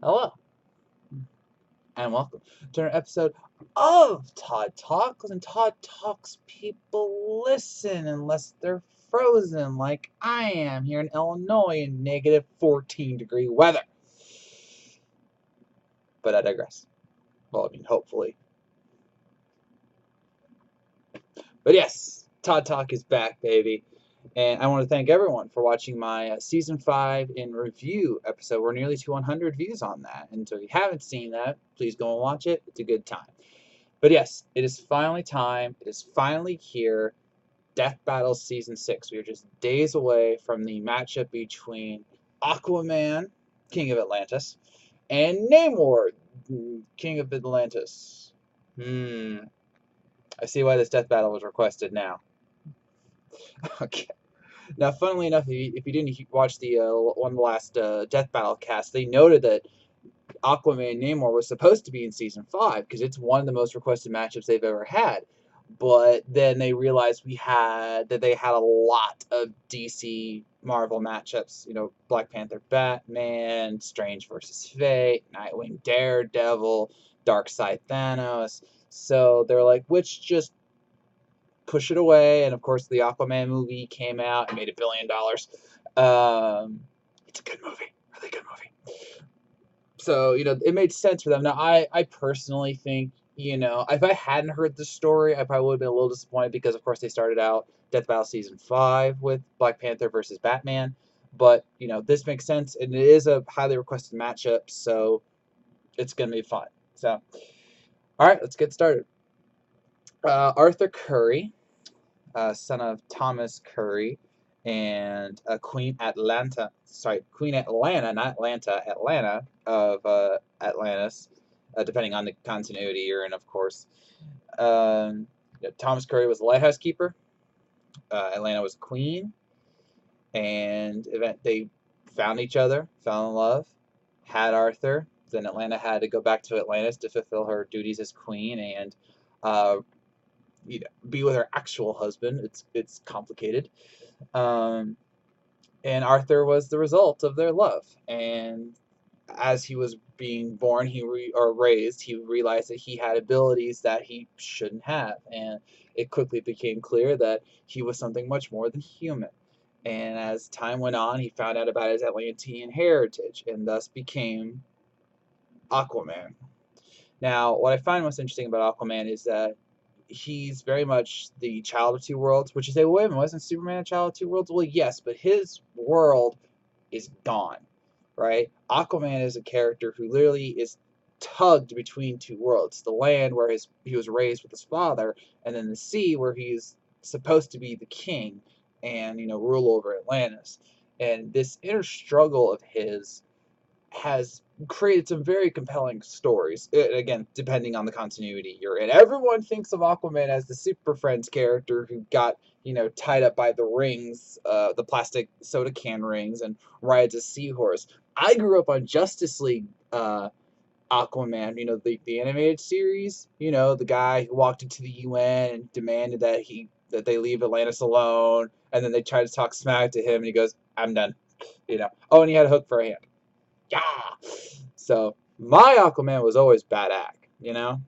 Hello, and welcome to an episode of Todd Talks. And Todd Talks, people listen unless they're frozen like I am here in Illinois in negative 14-degree weather. But I digress. Well, I mean, hopefully. But yes, Todd Talk is back, baby. And I want to thank everyone for watching my Season 5 in review episode. We're nearly to 100 views on that. And so if you haven't seen that, please go and watch it. It's a good time. But yes, it is finally time. It is finally here. Death Battle Season 6. We are just days away from the matchup between Aquaman, King of Atlantis, and Namor, King of Atlantis. I see why this death battle was requested now. Okay. Now, funnily enough, if you didn't watch the one of the last death battle casts, they noted that Aquaman Namor was supposed to be in Season 5 because it's one of the most requested matchups they've ever had. But then they realized they had a lot of DC Marvel matchups. You know, Black Panther, Batman, Strange versus Fate, Nightwing, Daredevil, Darkseid, Thanos. So they're like, which just push it away. And of course, the Aquaman movie came out and made $1 billion. It's a good movie, really good movie. So, you know, it made sense for them. Now, I personally think, you know, if I hadn't heard the story, I probably would have been a little disappointed because, of course, they started out Death Battle Season 5 with Black Panther versus Batman. But, you know, this makes sense, and it is a highly requested matchup, so it's going to be fun. So, all right, let's get started. Arthur Curry, son of Thomas Curry, and Queen Atlanta, not Atlanta, Atlanta of Atlantis, depending on the continuity you're in, of course. Thomas Curry was a lighthouse keeper. Atlanta was a queen, and they found each other, fell in love, had Arthur. Then Atlanta had to go back to Atlantis to fulfill her duties as queen and be with her actual husband. It's complicated. And Arthur was the result of their love. And as he was being born, raised, he realized that he had abilities that he shouldn't have, and it quickly became clear that he was something much more than human. And as time went on, he found out about his Atlantean heritage, and thus became Aquaman. Now, what I find most interesting about Aquaman is that he's very much the child of two worlds, which you say, well, wait a minute, wasn't Superman a child of two worlds? Well, yes, but his world is gone, right? Aquaman is a character who literally is tugged between two worlds. The land where he was raised with his father, and then the sea where he's supposed to be the king and, you know, rule over Atlantis. And this inner struggle of his has created some very compelling stories. Again, depending on the continuity you're in. Everyone thinks of Aquaman as the Super Friends character who got, you know, tied up by the rings, the plastic soda can rings, and rides a seahorse. I grew up on Justice League Aquaman, you know, the animated series. You know, the guy who walked into the UN and demanded that they leave Atlantis alone, and then they tried to talk smack to him, and he goes, "I'm done." You know. Oh, and he had a hook for a hand. Yeah. So my Aquaman was always badass, you know.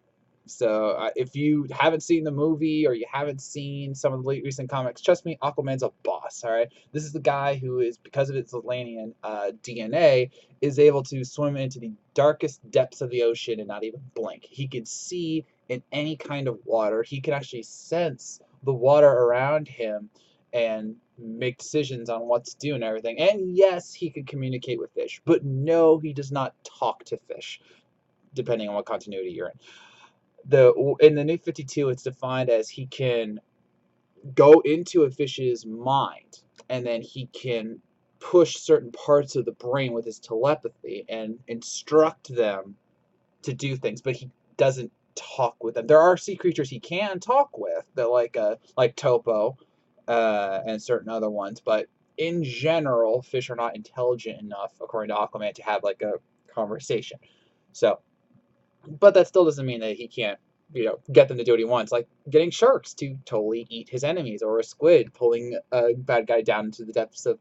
So if you haven't seen the movie or you haven't seen some of the recent comics, trust me, Aquaman's a boss. All right, this is the guy who is, because of its Atlantean DNA, is able to swim into the darkest depths of the ocean and not even blink. He can see in any kind of water. He can actually sense the water around him and make decisions on what to do and everything. And yes, he can communicate with fish, but no, he does not talk to fish, depending on what continuity you're in. In the New 52, it's defined as he can go into a fish's mind, and then he can push certain parts of the brain with his telepathy and instruct them to do things, but he doesn't talk with them. There are sea creatures he can talk with, that like Topo, and certain other ones, but in general, fish are not intelligent enough, according to Aquaman, to have like a conversation. So, but that still doesn't mean that he can't, you know, get them to do what he wants, like getting sharks to totally eat his enemies, or a squid pulling a bad guy down into the depths of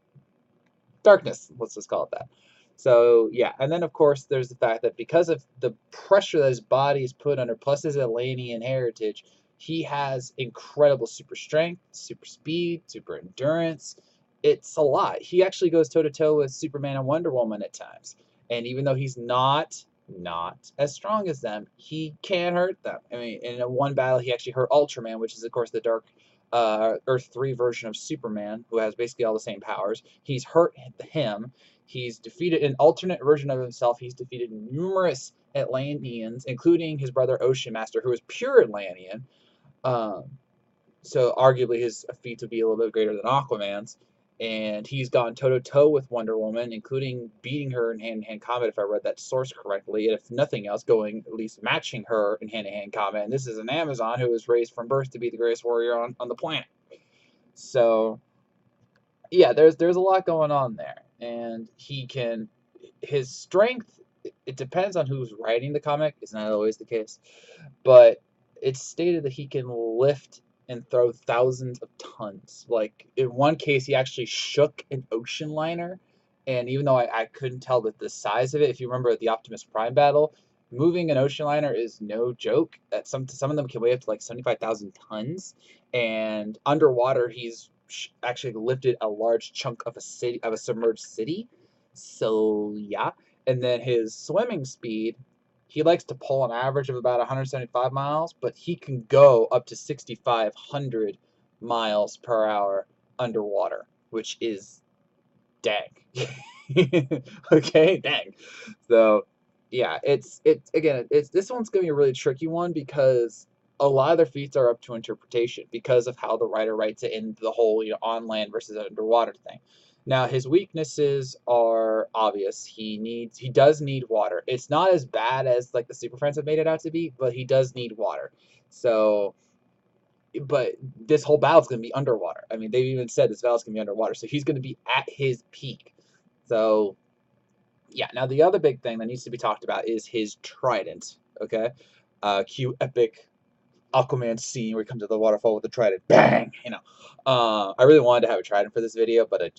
darkness. Let's just call it that. So yeah, and then of course there's the fact that because of the pressure that his body is put under, plus his Atlantean heritage, he has incredible super strength, super speed, super endurance. It's a lot. He actually goes toe to toe with Superman and Wonder Woman at times. And even though he's not as strong as them, he can hurt them. I mean, in one battle, he actually hurt Ultraman, which is of course the Dark Earth 3 version of Superman, who has basically all the same powers. He's hurt him. He's defeated an alternate version of himself. He's defeated numerous Atlanteans, including his brother Ocean Master, who is pure Atlantean. Um, so arguably his feats would be a little bit greater than Aquaman's. And he's gone toe to toe with Wonder Woman, including beating her in hand to hand combat, if I read that source correctly. And if nothing else, going at least matching her in hand to hand combat. And this is an Amazon who was raised from birth to be the greatest warrior on the planet. So yeah, there's a lot going on there, and his strength. It depends on who's writing the comic. It's not always the case, but it's stated that he can lift and throw thousands of tons. Like in one case, he actually shook an ocean liner, and even though I couldn't tell the size of it, if you remember the Optimus Prime battle, moving an ocean liner is no joke. That some of them can weigh up to like 75,000 tons, and underwater he's actually lifted a large chunk of a submerged city. So yeah, and then his swimming speed, he likes to pull an average of about 175 miles, but he can go up to 6,500 miles per hour underwater, which is dang. Okay, dang. So yeah, it's again, it's this one's gonna be a really tricky one because a lot of their feats are up to interpretation because of how the writer writes it in the whole, on land versus underwater thing. Now his weaknesses are obvious. He does need water. It's not as bad as like the Super Friends have made it out to be, but he does need water. So but this whole battle's going to be underwater. I mean, they've even said this battle's going to be underwater, so he's going to be at his peak. So yeah, now the other big thing that needs to be talked about is his trident. Okay, cue epic Aquaman scene where he comes to the waterfall with the trident, bang. I really wanted to have a trident for this video, but I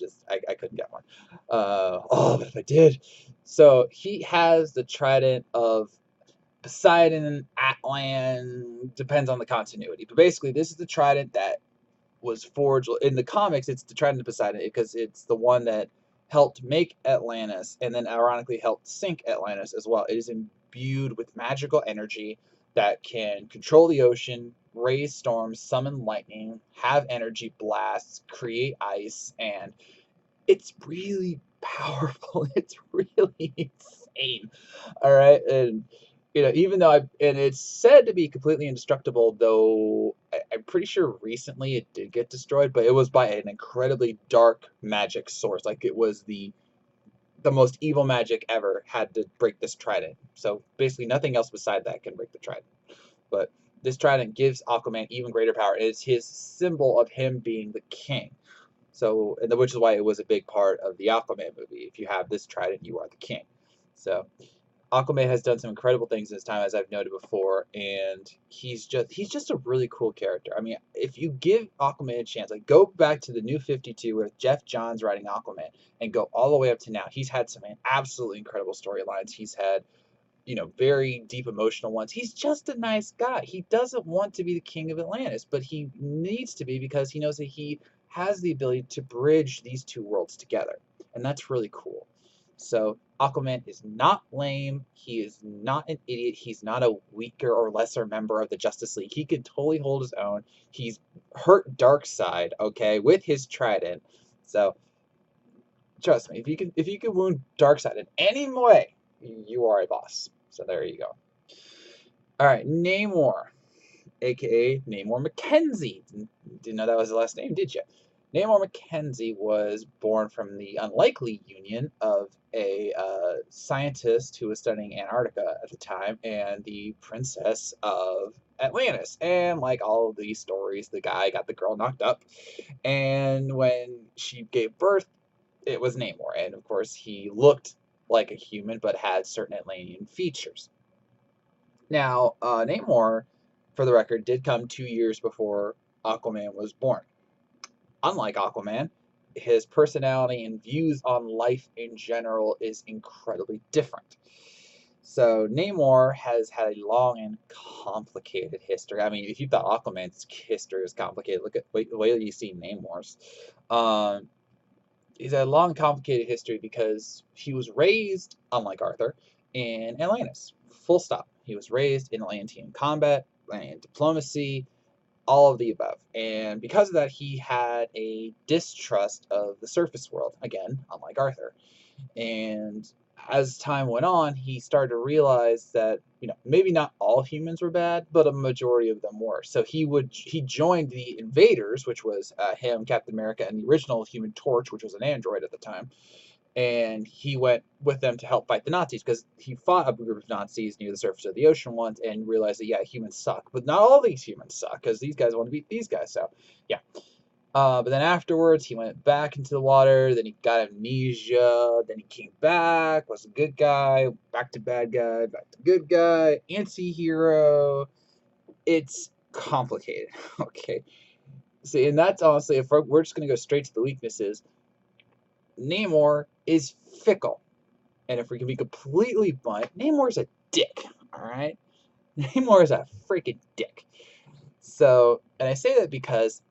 couldn't get one. Oh, but if I did. So he has the trident of Poseidon, Atlan, depends on the continuity. But basically, this is the trident that was forged in the comics. It's the Trident of Poseidon because it's the one that helped make Atlantis and then ironically helped sink Atlantis as well. It is imbued with magical energy that can control the ocean, raise storms, summon lightning, have energy blasts, create ice, and it's really powerful. It's really insane. All right, and even though and it's said to be completely indestructible, though I'm pretty sure recently it did get destroyed, but it was by an incredibly dark magic source. Like it was the most evil magic ever had to break this trident. So basically, nothing else beside that can break the trident. But this trident gives Aquaman even greater power. It's his symbol of him being the king. So, which is why it was a big part of the Aquaman movie. If you have this trident, you are the king. So, Aquaman has done some incredible things in his time, as I've noted before, and he's just a really cool character. I mean, if you give Aquaman a chance, like go back to the New 52 with Jeff Johns writing Aquaman, and go all the way up to now, he's had some absolutely incredible storylines. He's had very deep emotional ones. He's just a nice guy. He doesn't want to be the king of Atlantis, but he needs to be because he knows that he has the ability to bridge these two worlds together. And that's really cool. So Aquaman is not lame. He is not an idiot. He's not a weaker or lesser member of the Justice League. He can totally hold his own. He's hurt Darkseid, okay, with his trident. So trust me, if you can wound Darkseid in any way, you are a boss. So there you go. All right, Namor, aka Namor Mackenzie. Didn't know that was the last name, did you? Namor Mackenzie was born from the unlikely union of a scientist who was studying Antarctica at the time and the princess of Atlantis. And like all of these stories, the guy got the girl knocked up. And when she gave birth, it was Namor. And of course, he looked like a human but had certain Atlantean features. Now, Namor, for the record, did come 2 years before Aquaman was born. Unlike Aquaman, his personality and views on life in general is incredibly different. So Namor has had a long and complicated history. I mean, if you thought Aquaman's history was complicated, look at the way you see Namor's. Um, he's had a long, complicated history because he was raised, unlike Arthur, in Atlantis. Full stop. He was raised in Atlantean combat, and diplomacy, all of the above. And because of that, he had a distrust of the surface world, again, unlike Arthur. And as time went on, he started to realize that, maybe not all humans were bad, but a majority of them were. So he joined the Invaders, which was him, Captain America, and the original Human Torch, which was an android at the time. And he went with them to help fight the Nazis because he fought a group of Nazis near the surface of the ocean once and realized that, yeah, humans suck. But not all these humans suck because these guys want to beat these guys. So, yeah. But then afterwards, he went back into the water. Then he got amnesia. Then he came back, was a good guy, back to bad guy, back to good guy, anti-hero. It's complicated. Okay. See, and that's honestly, if we're just going to go straight to the weaknesses, Namor is fickle. And if we can be completely blunt, Namor's a dick. All right? Namor is a freaking dick. So, and I say that because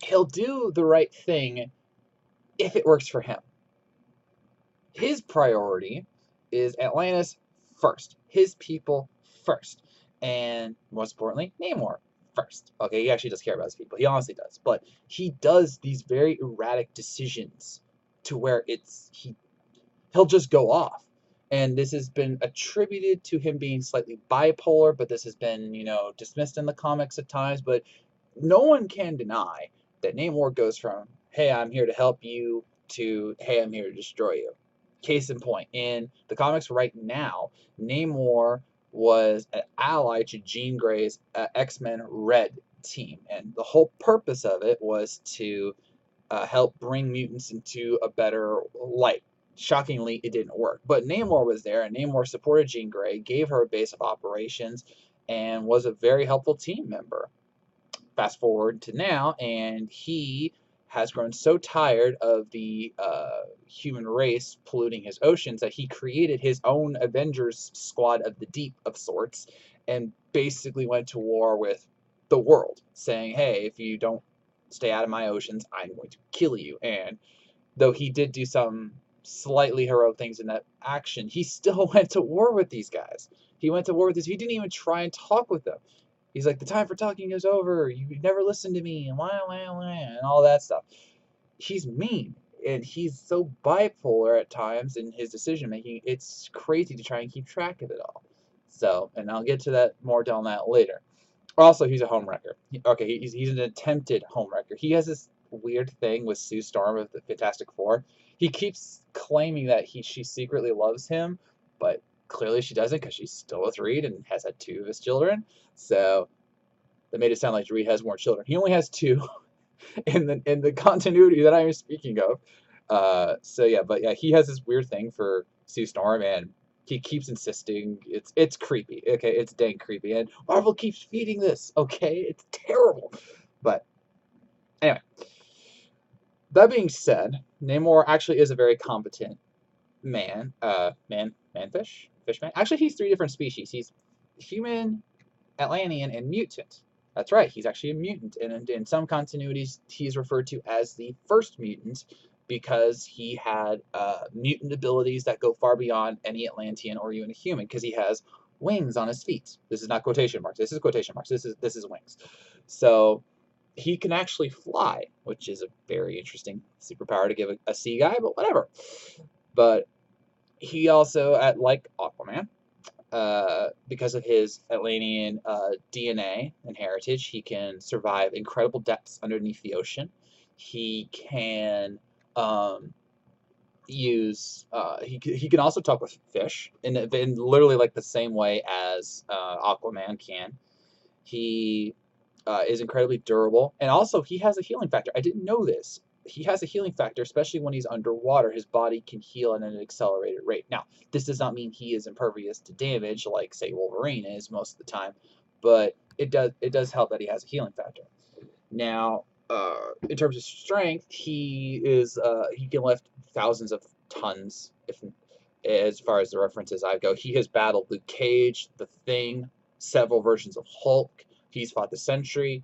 he'll do the right thing if it works for him. His priority is Atlantis first, his people first, and most importantly, Namor first. Okay, he actually does care about his people. He honestly does. But he does these very erratic decisions to where he'll just go off. And this has been attributed to him being slightly bipolar, but this has been, dismissed in the comics at times. But no one can deny that Namor goes from, hey, I'm here to help you, to, hey, I'm here to destroy you. Case in point, in the comics right now, Namor was an ally to Jean Grey's X-Men Red team. And the whole purpose of it was to help bring mutants into a better light. Shockingly, it didn't work. But Namor was there, and Namor supported Jean Grey, gave her a base of operations, and was a very helpful team member. Fast forward to now, and he has grown so tired of the human race polluting his oceans that he created his own Avengers squad of the deep of sorts, and basically went to war with the world, saying, hey, if you don't stay out of my oceans, I'm going to kill you. And though he did do some slightly heroic things in that action, he still went to war with these guys. He went to war with this. He didn't even try and talk with them. He's like, the time for talking is over. You never listened to me, and and all that stuff. He's mean, and he's so bipolar at times in his decision making. It's crazy to try and keep track of it all. So, and I'll get to that more down that later. Also, he's a homewrecker. Okay, he's an attempted homewrecker. He has this weird thing with Sue Storm of the Fantastic Four. He keeps claiming that she secretly loves him, but clearly she doesn't because she's still with Reed and has had 2 of his children. So that made it sound like Reed has more children. He only has 2 in the continuity that I am speaking of. So yeah, but yeah, he has this weird thing for Sue Storm, and he keeps insisting. It's creepy. Okay, it's dang creepy, and Marvel keeps feeding this. Okay, it's terrible. But anyway, that being said, Namor actually is a very competent man. Fishman. Actually, he's 3 different species. He's human, Atlantean, and mutant. That's right, he's actually a mutant. And in some continuities, he's referred to as the first mutant because he had mutant abilities that go far beyond any Atlantean or even a human, because he has wings on his feet. This is not quotation marks. This is quotation marks. This is wings. So he can actually fly, which is a very interesting superpower to give a sea guy, but whatever. But he also, like Aquaman, because of his Atlantean DNA and heritage, he can survive incredible depths underneath the ocean. He can he can also talk with fish in literally like the same way as Aquaman can. He is incredibly durable, and also he has a healing factor. I didn't know this. He has a healing factor, especially when he's underwater. His body can heal at an accelerated rate. Now, this does not mean he is impervious to damage like, say, Wolverine is most of the time, but it does help that he has a healing factor. Now, in terms of strength, he can lift thousands of tons. If as far as the references I go, he has battled Luke Cage, the Thing, several versions of Hulk. He's fought the Sentry,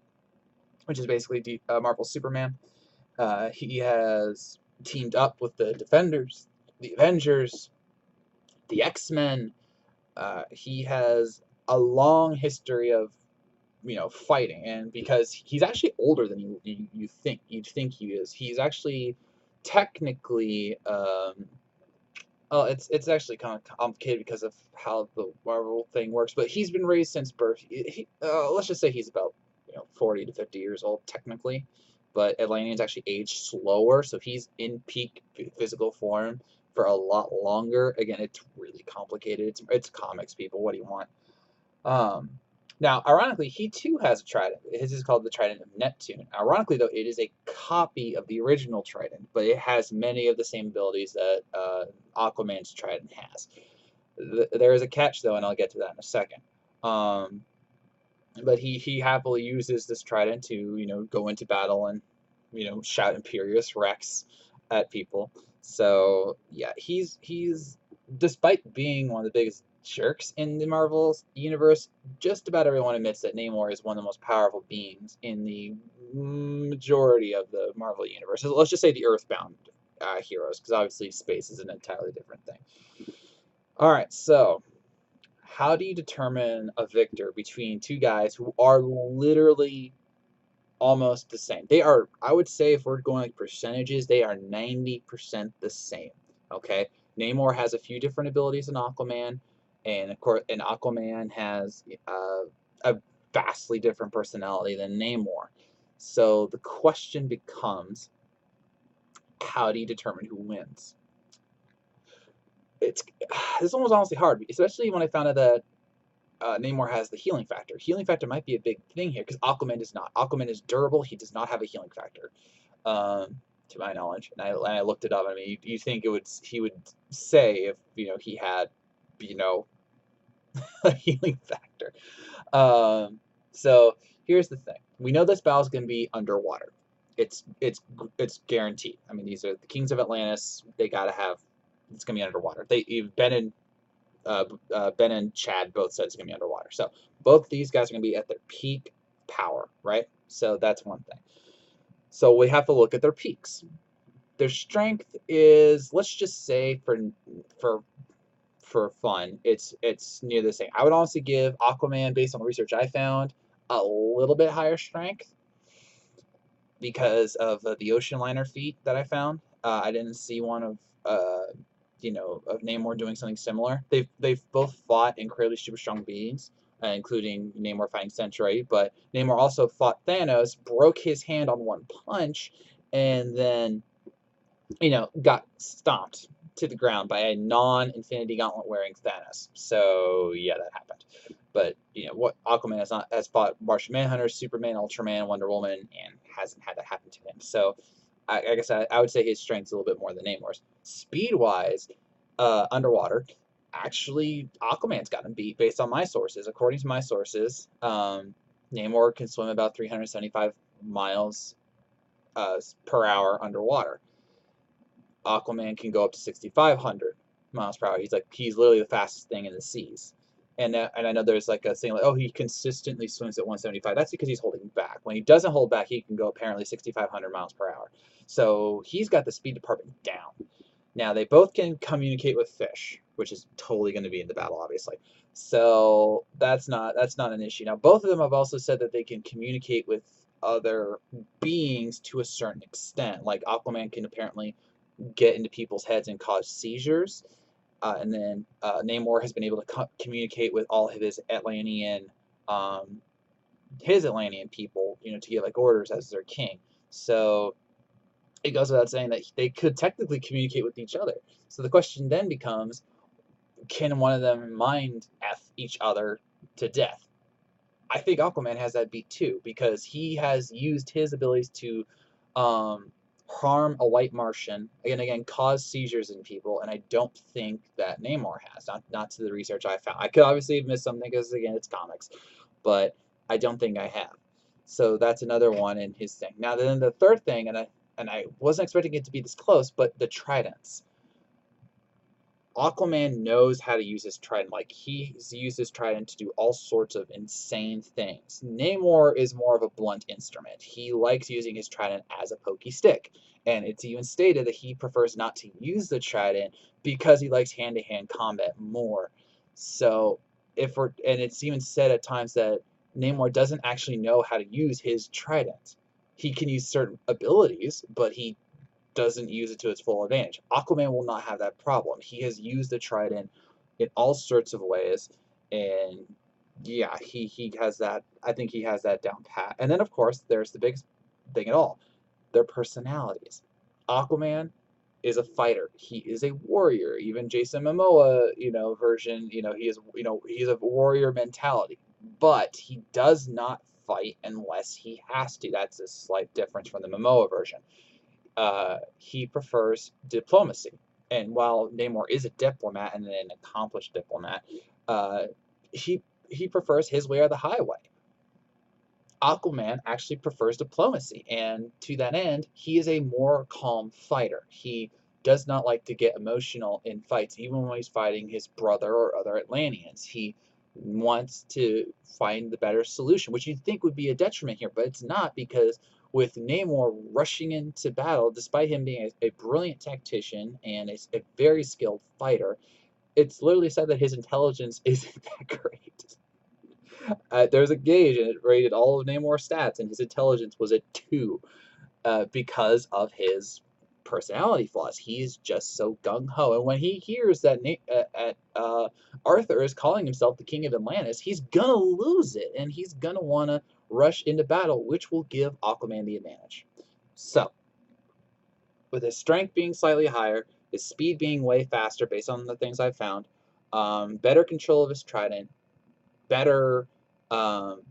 which is basically Marvel's Superman. He has teamed up with the Defenders, the Avengers, the X-Men. He has a long history of fighting, and because he's actually older than you'd think he is. He's actually technically well, it's actually kind of complicated because of how the Marvel thing works, but he's been raised since birth. Let's just say he's about 40 to 50 years old technically, but Atlanteans actually age slower, so he's in peak physical form for a lot longer. Again, it's really complicated. It's comics, people. What do you want? Um, Now, ironically, he too has a trident. His is called the Trident of Neptune. Ironically, though, it is a copy of the original trident, but it has many of the same abilities that Aquaman's trident has. There is a catch, though, and I'll get to that in a second. But he happily uses this trident to go into battle and shout imperious Rex at people. So yeah, he's despite being one of the biggest jerks in the Marvel universe, just about everyone admits that Namor is one of the most powerful beings in the majority of the Marvel universe. So let's just say the Earthbound heroes, because obviously space is an entirely different thing. All right, so how do you determine a victor between two guys who are literally almost the same? They are, I would say, if we're going like percentages, they are 90% the same. Okay, Namor has a few different abilities than Aquaman, and of course, and Aquaman has a vastly different personality than Namor. So the question becomes, how do you determine who wins? This one was honestly hard, especially when I found out that Namor has the healing factor. Healing factor might be a big thing here because Aquaman does not. Aquaman is durable. He does not have a healing factor, to my knowledge. And I looked it up. I mean, you think he would say if he had a healing factor. So here's the thing. We know this battle is going to be underwater. It's guaranteed. I mean, these are the kings of Atlantis. They got to have. It's going to be underwater. Ben and Chad both said it's going to be underwater. So both these guys are going to be at their peak power, right? So that's one thing. So we have to look at their peaks. Their strength is, let's just say for fun, it's near the same. I would honestly give Aquaman, based on the research I found, a little bit higher strength because of the ocean liner feat that I found. I didn't see one of of Namor doing something similar. They've both fought incredibly super strong beings, including Namor fighting Sentry, but Namor also fought Thanos, broke his hand on one punch, and then got stomped to the ground by a non-Infinity Gauntlet wearing Thanos. So yeah, that happened. But what Aquaman has fought Martian Manhunter, Superman, Ultraman, Wonder Woman, and hasn't had that happen to him. So I guess I would say his strength's a little bit more than Namor's. Speed-wise, underwater, actually, Aquaman's got him beat based on my sources. According to my sources, Namor can swim about 375 miles per hour underwater. Aquaman can go up to 6,500 miles per hour. He's literally the fastest thing in the seas. And I know there's like a saying like, oh, he consistently swims at 175. That's because he's holding back. When he doesn't hold back, he can go apparently 6,500 miles per hour. So he's got the speed department down. Now they both can communicate with fish, which is totally going to be in the battle, obviously. So that's not an issue. Now both of them have also said that they can communicate with other beings to a certain extent. Like Aquaman can apparently get into people's heads and cause seizures. And then Namor has been able to communicate with all of his Atlantean people, to give like orders as their king. So it goes without saying that they could technically communicate with each other. So the question then becomes, can one of them mind F each other to death? I think Aquaman has that beat too, because he has used his abilities to harm a white Martian, again, cause seizures in people, and I don't think that Namor has, not to the research I found. I could obviously have missed something because, again, it's comics, but I don't think I have. So that's another one in his thing. Now then the third thing, and I wasn't expecting it to be this close, but the tridents. Aquaman knows how to use his trident. Like, he's used his trident to do all sorts of insane things. Namor is more of a blunt instrument. He likes using his trident as a pokey stick. And it's even stated that he prefers not to use the trident because he likes hand-to-hand combat more. So, and it's even said at times that Namor doesn't actually know how to use his trident. He can use certain abilities, but he doesn't use it to its full advantage. Aquaman will not have that problem. He has used the trident in all sorts of ways, and yeah, he has that. I think he has that down pat. And then of course there's the biggest thing at all: their personalities. Aquaman is a fighter. He is a warrior. Even Jason Momoa, version, he is a warrior mentality. But he does not fight unless he has to. That's a slight difference from the Momoa version. He prefers diplomacy. And while Namor is a diplomat and an accomplished diplomat, uh, he he prefers his way or the highway. Aquaman actually prefers diplomacy, and to that end, he is a more calm fighter. He does not like to get emotional in fights, even when he's fighting his brother or other Atlanteans. He wants to find the better solution, which you'd think would be a detriment here, but it's not, because with Namor rushing into battle, despite him being a brilliant tactician and a very skilled fighter, it's literally said that his intelligence isn't that great. There's a gauge, and it rated all of Namor's stats, and his intelligence was a 2 because of his personality flaws. He's just so gung ho, and when he hears that Arthur is calling himself the King of Atlantis, he's gonna lose it, and he's gonna want to rush into battle, which will give Aquaman the advantage. So, with his strength being slightly higher, his speed being way faster based on the things I've found, better control of his trident, better um,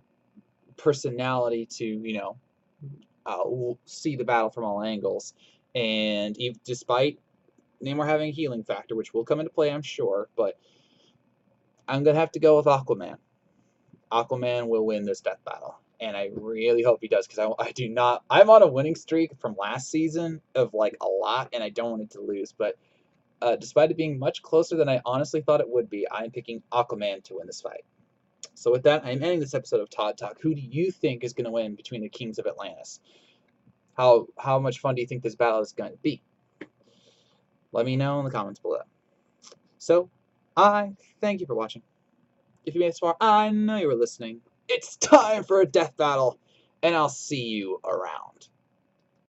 personality to see the battle from all angles, and despite Namor having a healing factor, which will come into play, I'm sure, but I'm gonna have to go with Aquaman. Aquaman will win this death battle, and I really hope he does, because I do not. I'm on a winning streak from last season of like a lot, and I don't want it to lose. But despite it being much closer than I honestly thought it would be, I'm picking Aquaman to win this fight. So with that, I'm ending this episode of Todd Talk. Who do you think is going to win between the Kings of Atlantis? How much fun do you think this battle is going to be? Let me know in the comments below. So, I thank you for watching. If you made it this far, I know you were listening. It's time for a death battle, and I'll see you around.